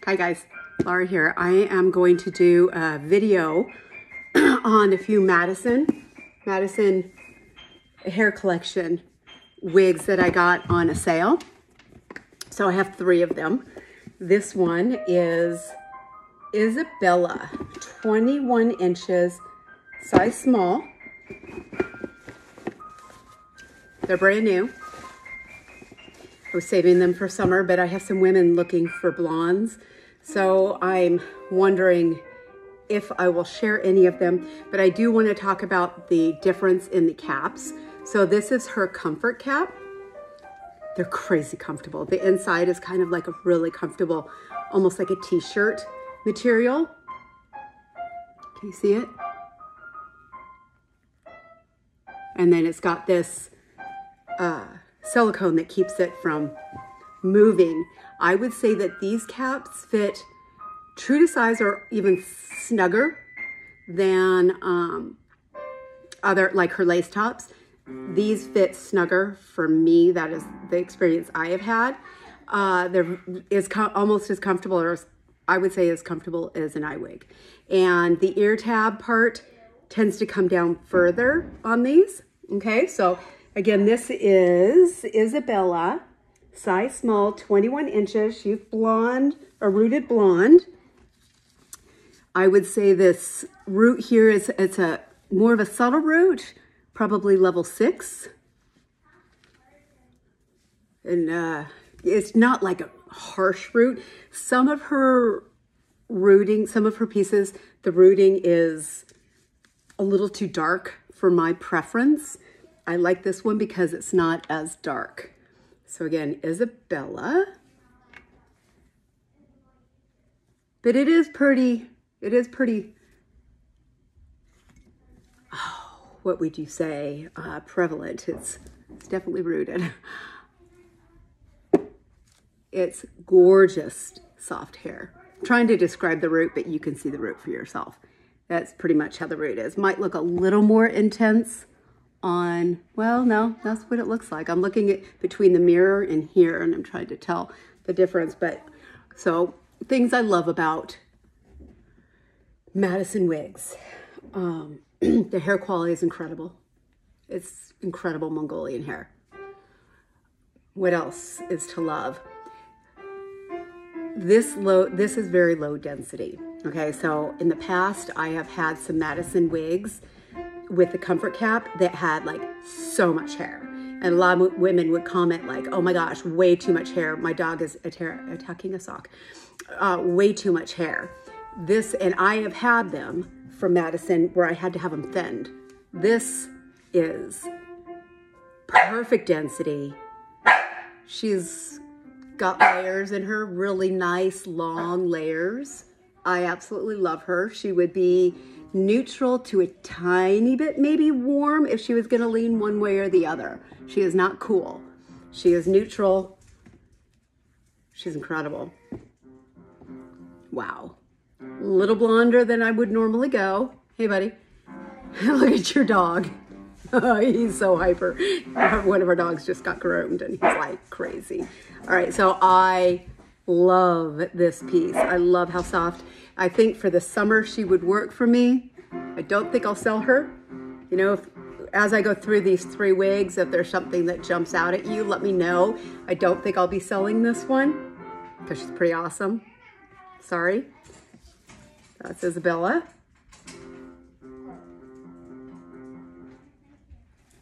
Hi guys, Laura here. I am going to do a video on a few Madison hair collection wigs that I got on a sale. So I have 3 of them. This one is Isabella, 21 inches, size small. They're brand new. I was saving them for summer, but I have some women looking for blondes. So I'm wondering if I will share any of them, but I do want to talk about the difference in the caps. So this is her comfort cap. They're crazy comfortable. The inside is kind of like a really comfortable, almost like a t-shirt material. Can you see it? And then it's got this silicone that keeps it from moving. I would say that these caps fit true to size or even snugger than other, like her lace tops. These fit snugger for me. That is the experience I have had. They're almost as comfortable, or I would say as comfortable as an eye wig. And the ear tab part tends to come down further on these. Okay, so again, this is Isabella, size small, 21 inches. She's blonde, a rooted blonde. I would say this root here it's a more of a subtle root, probably level 6. And it's not like a harsh root. Some of her rooting, some of her pieces, the rooting is a little too dark for my preference. I like this one because it's not as dark. So again, Isabella. But it is pretty, oh, what would you say, prevalent. It's definitely rooted. It's gorgeous soft hair. I'm trying to describe the root, but you can see the root for yourself. That's pretty much how the root is. Might look a little more intense on, well, no, that's what it looks like. I'm looking at between the mirror and here, and I'm trying to tell the difference. But so things I love about Madison Wigs. The hair quality is incredible. It's incredible Mongolian hair. What else is to love? This is very low density. Okay, so in the past, I have had some Madison Wigs with the comfort cap that had like so much hair. And a lot of women would comment like, oh my gosh, way too much hair. My dog is attacking a sock. Way too much hair. And I have had them from Madison where I had to have them thinned. This is perfect density. She's got layers in her, really nice long layers. I absolutely love her. She would be neutral to a tiny bit maybe warm if she was going to lean one way or the other. She is not cool. She is neutral. She's incredible. Wow. A little blonder than I would normally go. Hey buddy, look at your dog. He's so hyper. One of our dogs just got groomed and he's like crazy. All right, so I love this piece. I love how soft. I think for the summer she would work for me. I don't think I'll sell her. You know, as I go through these 3 wigs, if there's something that jumps out at you, let me know. I don't think I'll be selling this one because she's pretty awesome. Sorry. That's Isabella.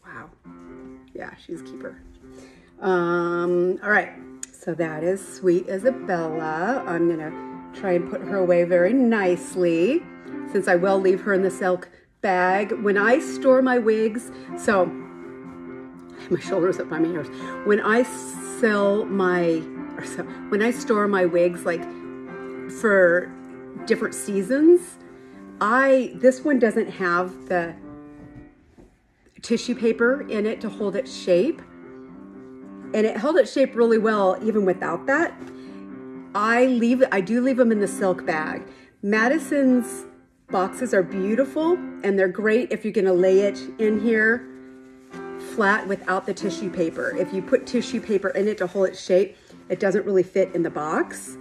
Wow. Yeah, she's a keeper. All right. So that is sweet Isabella. I'm going to try and put her away very nicely since I will leave her in the silk bag. When I store my wigs, so my shoulders up by my ears. When I when I store my wigs like for different seasons, this one doesn't have the tissue paper in it to hold its shape. And it held its shape really well even without that. I do leave them in the silk bag. Madison's boxes are beautiful and they're great if you're gonna lay it in here flat without the tissue paper. If you put tissue paper in it to hold its shape, it doesn't really fit in the box.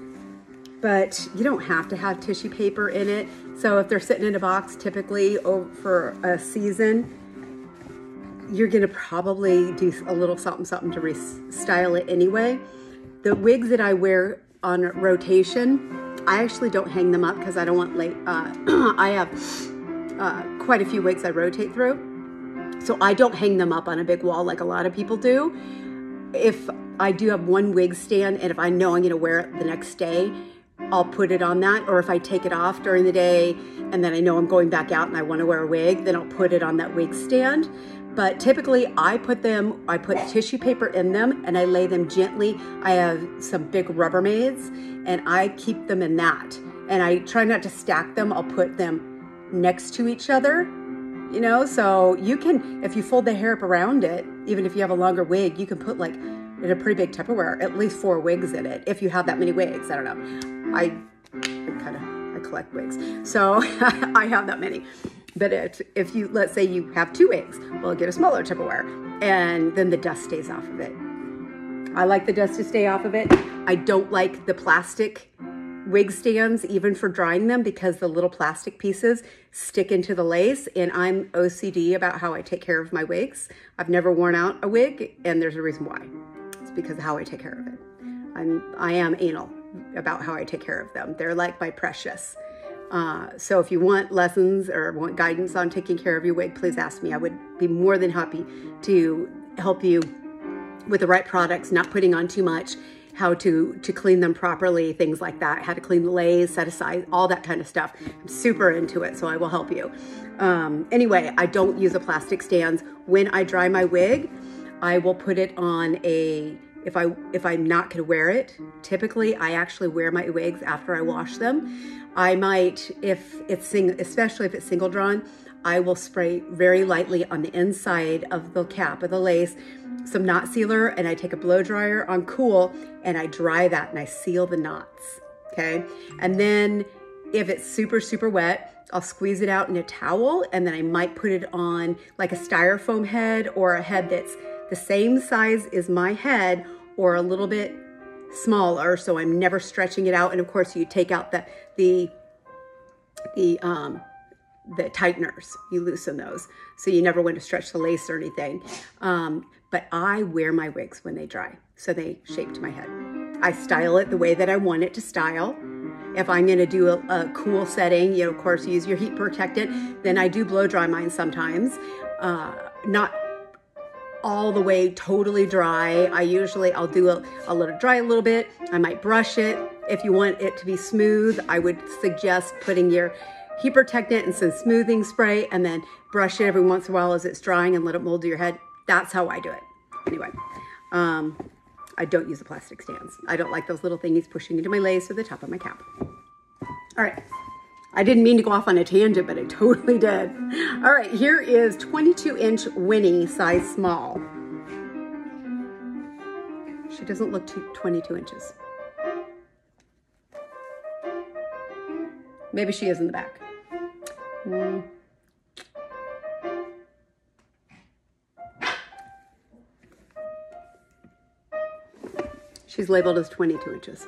but you don't have to have tissue paper in it. So if they're sitting in a box, typically for a season, you're gonna probably do a little something to restyle it anyway. The wigs that I wear on rotation, I actually don't hang them up because I don't want I have quite a few wigs I rotate through. So I don't hang them up on a big wall like a lot of people do. If I do have one wig stand, and if I know I'm gonna wear it the next day, I'll put it on that. Or if I take it off during the day and then I know I'm going back out and I wanna wear a wig, then I'll put it on that wig stand. But typically I put tissue paper in them and I lay them gently. I have some big Rubbermaids and I keep them in that. And I try not to stack them. I'll put them next to each other, you know? So you can, if you fold the hair up around it, even if you have a longer wig, you can put like in a pretty big Tupperware, at least 4 wigs in it. If you have that many wigs, I don't know. I collect wigs. So I have that many. But if you, let's say you have 2 wigs, well, get a smaller Tupperware and then the dust stays off of it. I like the dust to stay off of it. I don't like the plastic wig stands, even for drying them, because the little plastic pieces stick into the lace, and I'm OCD about how I take care of my wigs. I've never worn out a wig, and there's a reason why. It's because of how I take care of it. I am anal about how I take care of them. They're like my precious. So if you want lessons or want guidance on taking care of your wig, please ask me. I would be more than happy to help you with the right products, not putting on too much, how to clean them properly, things like that, how to clean the lace, set aside, all that kind of stuff. I'm super into it, so I will help you. Anyway, I don't use the plastic stands. When I dry my wig, I will put it on a, if I'm not gonna wear it, typically I actually wear my wigs after I wash them. I might, especially if it's single drawn, I will spray very lightly on the inside of the cap of the lace, some knot sealer, and I take a blow dryer on cool and I dry that and I seal the knots, okay? And then if it's super, super wet, I'll squeeze it out in a towel and then I might put it on like a styrofoam head or a head that's the same size as my head or a little bit smaller, so I'm never stretching it out. And of course you take out the tighteners, you loosen those. So you never want to stretch the lace or anything. But I wear my wigs when they dry, so they shape to my head. I style it the way that I want it to style. If I'm gonna do a cool setting, you know, of course use your heat protectant, then I do blow dry mine sometimes. Not all the way totally dry. I'll do I'll let it dry a little bit. I might brush it. If you want it to be smooth, I would suggest putting your heat protectant and some smoothing spray and then brush it every once in a while as it's drying and let it mold to your head. That's how I do it. Anyway, I don't use the plastic stands. I don't like those little thingies pushing into my lace or the top of my cap. All right. I didn't mean to go off on a tangent, but I totally did. All right, here is 22-inch Winnie, size small. She doesn't look 22 inches. Maybe she is in the back. She's labeled as 22 inches.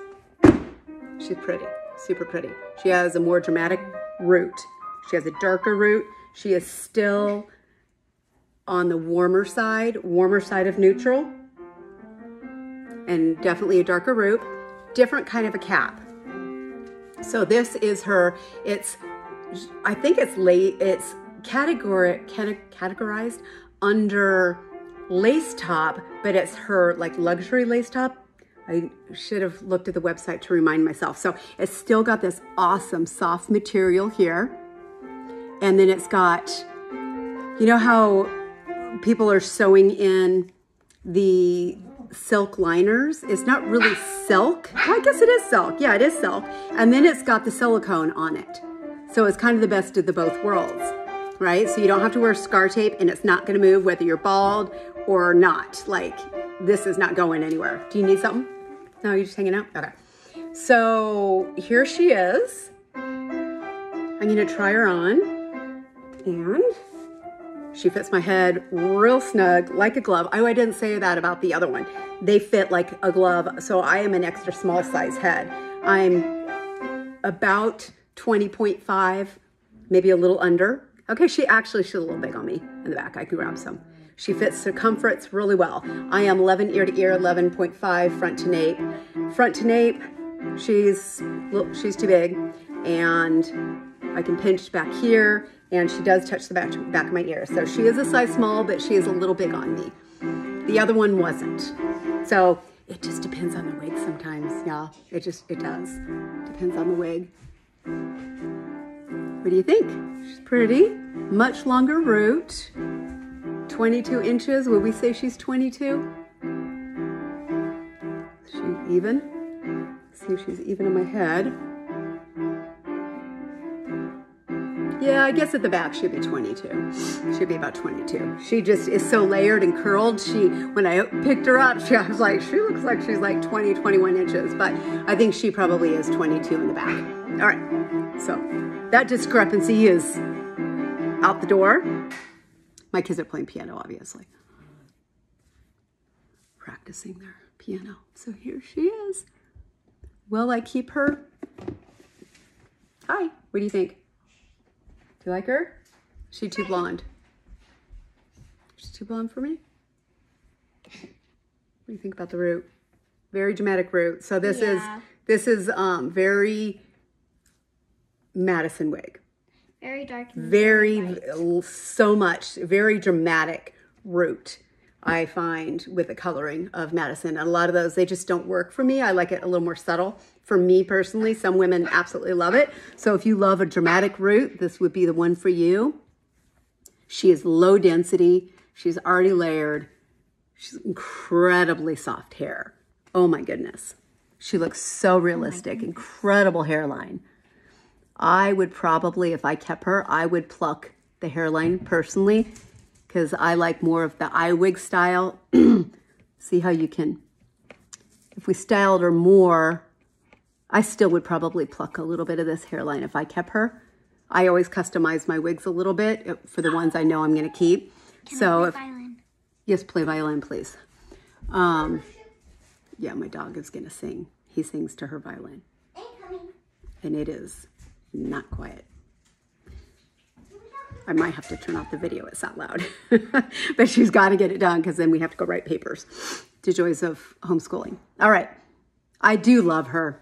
She's pretty. Super pretty. She has a more dramatic root. She has a darker root. She is still on the warmer side of neutral, and definitely a darker root. Different kind of a cap. So this is her, I think it's categorized under lace top, but it's her like luxury lace top. I should have looked at the website to remind myself. So it's still got this awesome soft material here. And then it's got, you know how people are sewing in the silk liners? It's not really silk. Well, I guess it is silk. Yeah, it is silk. And then it's got the silicone on it. So it's kind of the best of the both worlds, right? So you don't have to wear scar tape and it's not gonna move whether you're bald or not. Like, this is not going anywhere. Do you need something? No, you're just hanging out? Okay. So here she is. I'm gonna try her on. And she fits my head real snug, like a glove. Oh, I didn't say that about the other one. They fit like a glove. So I am an extra small size head. I'm about 20.5, maybe a little under. Okay, she's a little big on me in the back. I can grab some. She fits circumference really well. I am 11 ear to ear, 11.5 front to nape. Front to nape, she's too big, and I can pinch back here, and she does touch the back of my ear. So she is a size small, but she is a little big on me. The other one wasn't. So it just depends on the wig sometimes, yeah. It does. Depends on the wig. What do you think? She's pretty. Much longer root. 22 inches. Would we say she's 22? Is she even? See if she's even on my head. Yeah, I guess at the back she'd be 22. She'd be about 22. She just is so layered and curled. When I picked her up, I was like, she looks like she's like 20, 21 inches, but I think she probably is 22 in the back. All right, so that discrepancy is out the door. My kids are playing piano, obviously. Practicing their piano. So here she is. Will I keep her? Hi, what do you think? Do you like her? Is she too blonde? She's too blonde for me? What do you think about the root? Very dramatic root. So this is very Madison wig. Very dark. And so much. Very dramatic root, I find, with the coloring of Madison. And a lot of those, they just don't work for me. I like it a little more subtle. For me personally, some women absolutely love it. So if you love a dramatic root, this would be the one for you. She is low density. She's already layered. She's incredibly soft hair. Oh my goodness. She looks so realistic. Incredible hairline. I would probably, if I kept her, I would pluck the hairline personally, because I like more of the eye wig style. See how you can, if we styled her more, I still would probably pluck a little bit of this hairline if I kept her. I always customize my wigs a little bit for the ones I know I'm going to keep. Can I play violin? Yes, play violin, please. Yeah, my dog is going to sing. He sings to her violin. Incoming. And it is not quiet. I might have to turn off the video. It's that loud. But she's got to get it done, because then we have to go write papers. The joys of homeschooling. All right. I do love her.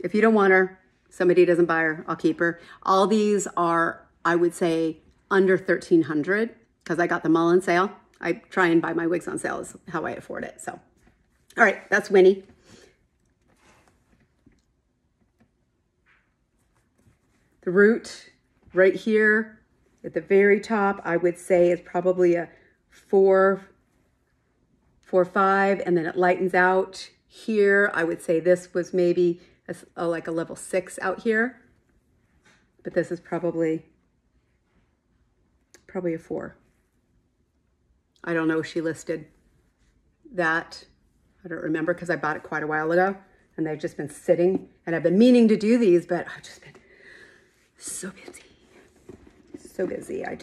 If you don't want her, somebody doesn't buy her, I'll keep her. All these are, I would say, under $1,300, because I got them all on sale. I try and buy my wigs on sale is how I afford it. So, all right, that's Winnie. The root right here at the very top, I would say, is probably a 4, 5, and then it lightens out here. I would say this was maybe like a level 6 out here, but this is probably a 4. I don't know if she listed that. I don't remember, because I bought it quite a while ago, and they've just been sitting, and I've been meaning to do these, but I've just been so busy. So busy. I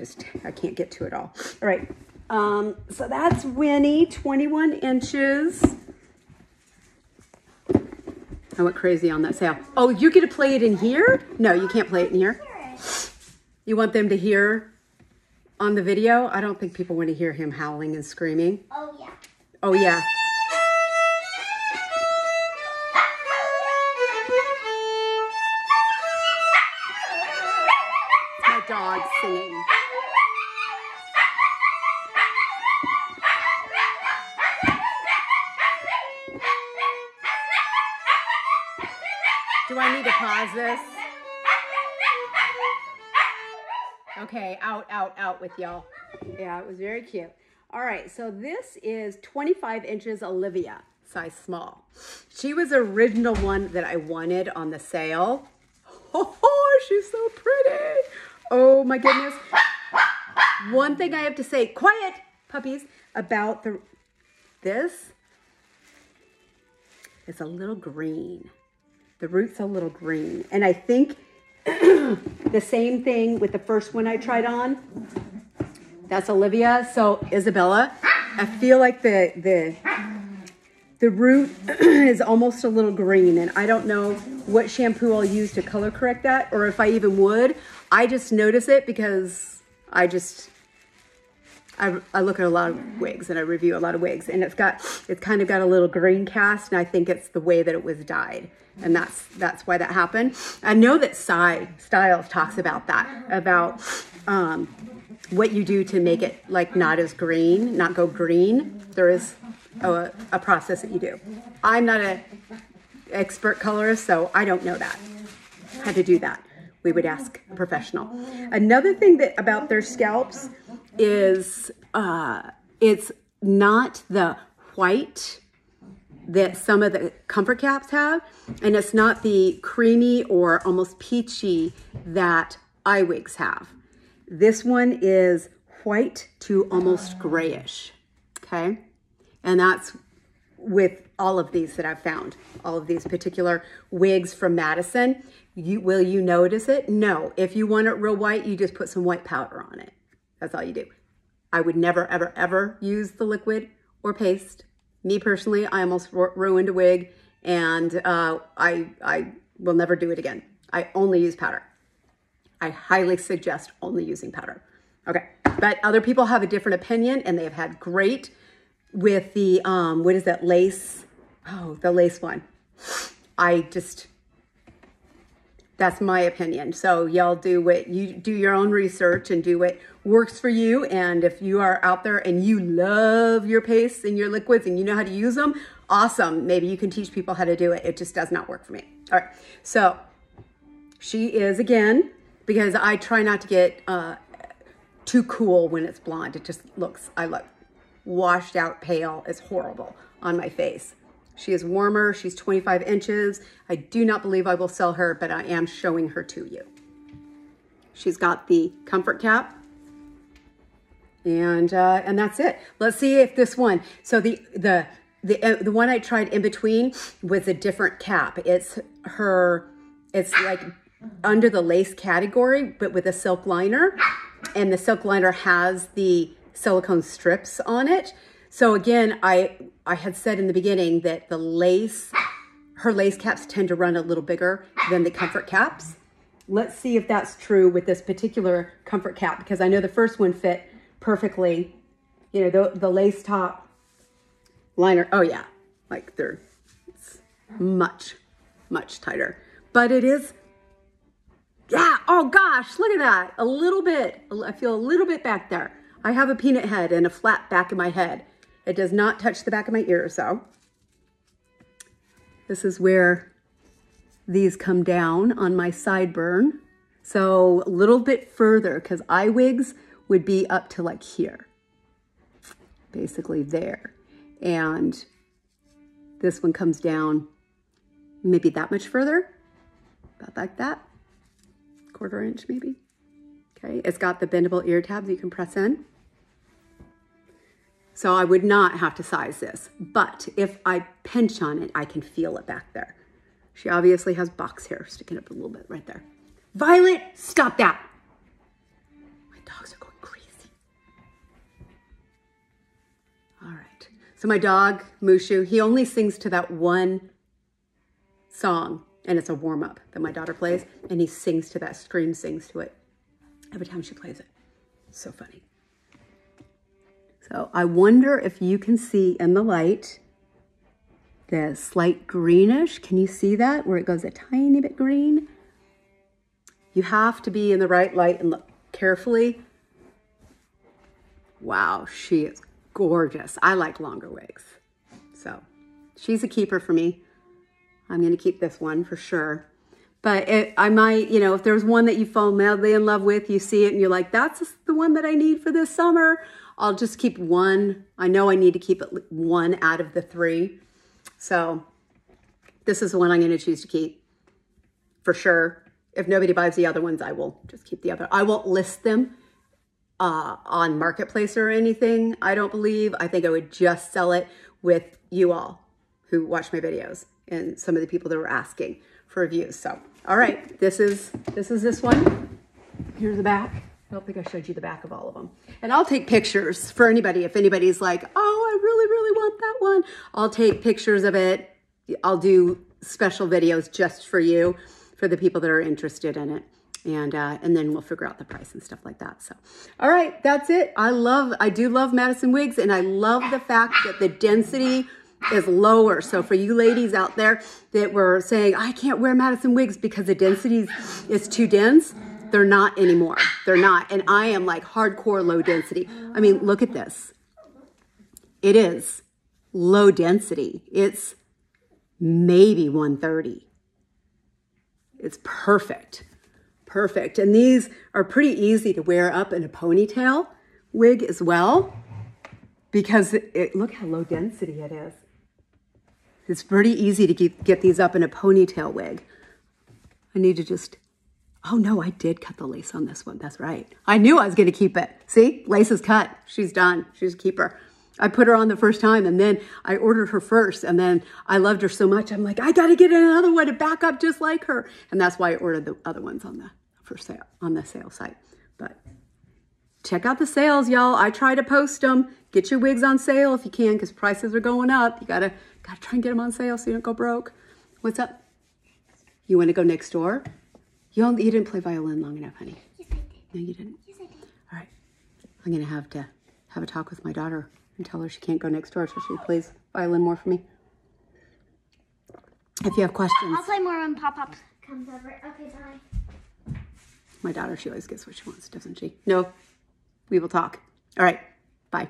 can't get to it all. All right. So that's Winnie, 21 inches. I went crazy on that sale. Oh, you get to play it in here? No, you can't play it in here. You want them to hear on the video? I don't think people want to hear him howling and screaming. Oh, yeah. Oh, yeah. My dog singing. Do I need to pause this? Okay, out with y'all. Yeah, it was very cute. All right, so this is 25 inches Olivia, size small. She was the original one that I wanted on the sale. Oh, she's so pretty. Oh my goodness. One thing I have to say, quiet puppies, about this, it's a little green. The root's a little green. And I think the same thing with the first one I tried on. That's Olivia. So Isabella, I feel like the The root is almost a little green, and I don't know what shampoo I'll use to color correct that, or if I even would. I just notice it because I look at a lot of wigs and I review a lot of wigs, and it's kind of got a little green cast, and I think it's the way that it was dyed, and that's why that happened. I know that Styles talks about that, about what you do to make it like not go green. There is a process that you do. I'm not an expert colorist, so I don't know that, how to do that. We would ask a professional. Another thing about their scalps is it's not the white that some of the comfort caps have, and it's not the creamy or almost peachy that iWigs have. This one is white to almost grayish, okay? And that's with all of these that I've found, all of these particular wigs from Madison. Will you notice it? No. If you want it real white, you just put some white powder on it. That's all you do. I would never, ever, ever use the liquid or paste. Me personally, I almost ruined a wig, and I will never do it again. I only use powder. I highly suggest only using powder. Okay, but other people have a different opinion, and they've had great with the, what is that, lace? Oh, the lace one. That's my opinion. So y'all do your own research and do what works for you. And if you are out there and you love your pastes and your liquids and you know how to use them, awesome. Maybe you can teach people how to do it. It just does not work for me. All right. So she is, again, because I try not to get too cool when it's blonde. It just I look washed out, pale. It's horrible on my face. She is warmer. She's 25 inches. I do not believe I will sell her, but I am showing her to you. She's got the comfort cap, and that's it. Let's see if this one. So the one I tried in between was a different cap. It's like under the lace category, but with a silk liner, and the silk liner has the silicone strips on it. So again, I had said in the beginning that her lace caps tend to run a little bigger than the comfort caps. Let's see if that's true with this particular comfort cap, because I know the first one fit perfectly. You know, the lace top liner, oh yeah, like it's much, much tighter. But it is, yeah, oh gosh, look at that. A little bit, I feel a little bit back there. I have a peanut head and a flat back of my head. It does not touch the back of my ears, though. This is where these come down on my sideburn. So a little bit further, because iWigs would be up to like here, basically there. And this one comes down maybe that much further, about like that, 1/4 inch maybe. Okay, it's got the bendable ear tabs you can press in. So I would not have to size this, but if I pinch on it, I can feel it back there. She obviously has box hair sticking up a little bit right there. Violet, stop that. My dogs are going crazy. All right, so my dog, Mushu, he only sings to that one song, and it's a warm-up that my daughter plays, and he sings to that, sings to it every time she plays it. So funny. So I wonder if you can see in the light the slight greenish. Can you see that where it goes a tiny bit green? You have to be in the right light and look carefully. Wow, she is gorgeous. I like longer wigs. So she's a keeper for me. I'm going to keep this one for sure. But I might, you know, if there's one that you fall madly in love with, you see it and you're like, that's the one that I need for this summer, I'll just keep one. I know I need to keep one out of the 3. So this is the one I'm going to choose to keep for sure. If nobody buys the other ones, I will just keep the other. I won't list them on Marketplace or anything, I don't believe. I think I would just sell it with you all who watch my videos and some of the people that were asking for reviews. So, all right, this is this one. Here's the back. I don't think I showed you the back of all of them. And I'll take pictures for anybody. If anybody's like, oh, I really, really want that one, I'll take pictures of it. I'll do special videos just for you, for the people that are interested in it. And then we'll figure out the price and stuff like that. So, all right, that's it. I do love Madison Wigs, and I love the fact that the density is lower. So for you ladies out there that were saying, I can't wear Madison Wigs because the density is too dense, they're not anymore. They're not. And I am like hardcore low density. I mean, look at this. It is low density. It's maybe 130. It's perfect. Perfect. And these are pretty easy to wear up in a ponytail wig as well, because look how low density it is. It's pretty easy to get these up in a ponytail wig. I need to just, oh no, I did cut the lace on this one. That's right. I knew I was going to keep it. See, lace is cut. She's done. She's a keeper. I put her on the first time, and then I ordered her first, and then I loved her so much. I'm like, I got to get another one to back up just like her. And that's why I ordered the other ones on the sale site. But check out the sales, y'all. I try to post them. Get your wigs on sale if you can, because prices are going up. You gotta try and get them on sale so you don't go broke. What's up? You want to go next door? You didn't play violin long enough, honey. Yes, I did. No, you didn't. Yes, I did. All right. I'm gonna have to have a talk with my daughter and tell her she can't go next door so she plays violin more for me. If you have questions. I'll play more when Pop-Pop comes over. Okay, bye. My daughter, she always gets what she wants, doesn't she? No, we will talk. All right, bye.